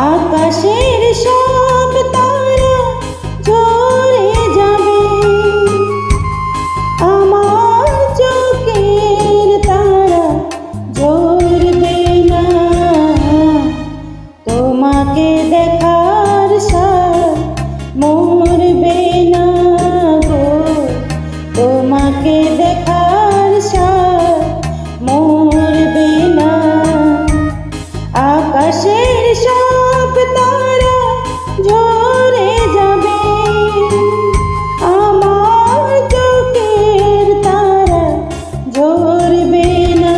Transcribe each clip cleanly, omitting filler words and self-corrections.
আকাশের সব তারা ঝরে যাবে, আমার চোখের তারা ঝরবে না। তোমাকে দেখার সাথ মরবে না গো, তোমাকে দেখার সাথ মরবে না। আকাশের সব তারা ঝরে যাবে, আমার চোখের তারা ঝরবে না।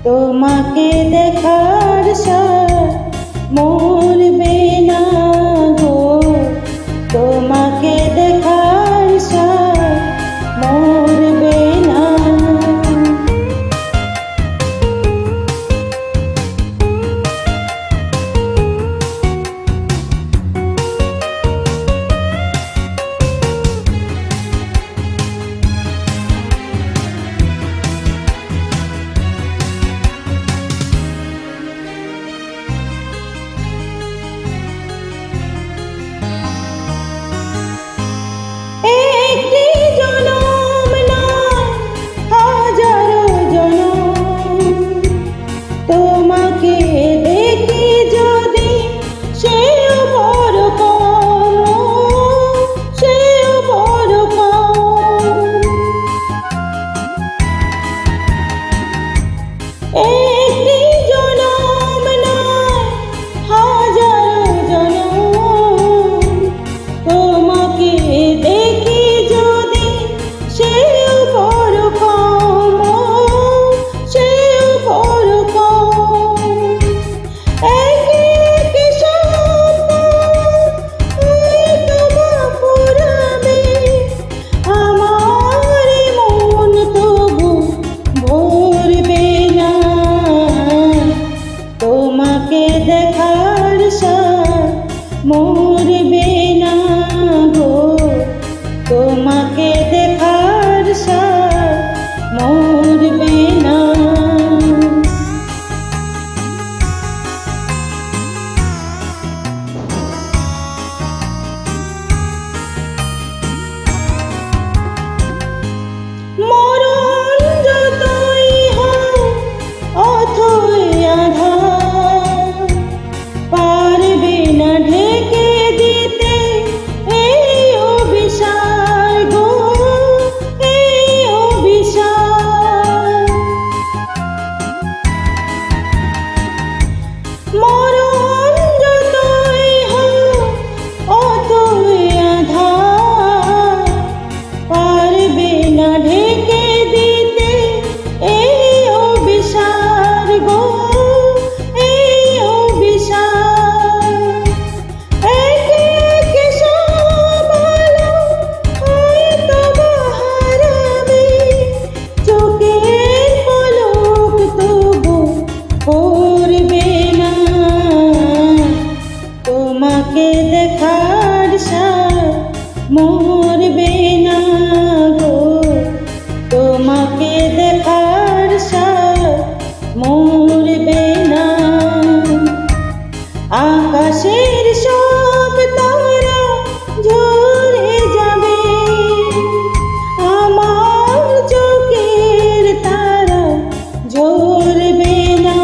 তোমাকে দেখার সাথ মরবে না গো, তোমাকে দেখার সাথ মরবে না। একটি জনম নয়, হাজারো জনম, তোমাকে দেখি যদি সেও বড় কম, সেও বড় কম। একটি জনম নয়, হাজারো জনম, তোমাকে দেখি যদি সেও বড় কম, সেও বড় কম। একে একে স্বপ্ন হয়তো বা ফুরাবে, আমার মন তবু ভরবে না। তোমাকে দেখার সাথ মরবে না গো, তোমাকে দেখার সাথ মরবে না। মরণ যতই হোক অথই আঁধার, পারবে না ঢেকে দিতে এই অভিশাপ গো, এই অভিশাপ। মরণ যতই হোক অথই আঁধার, পারবে না ঢেকে দিতে এই অভিশাপ গো, এই অভিশাপ। একে একে সব আলো হয়তো বা হারাবে, চোখের পলক তবু পড়বে না। তোমাকে দেখার সাথ মরবে না গো, তোমাকে দেখার সাথ মরবে না। আকাশের সব তারা ঝরে যাবে, আমার চোখের তারা ঝরবে না।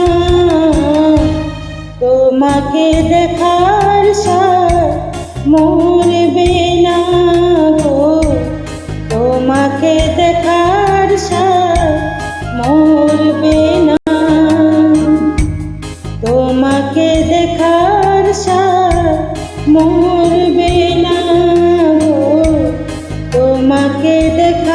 তোমাকে দেখার সাথ মরবে না গো, তোমাকে দেখার সাথ মরবে না। তোমাকে দেখার সাথ মরবে না গো, তোমাকে দেখা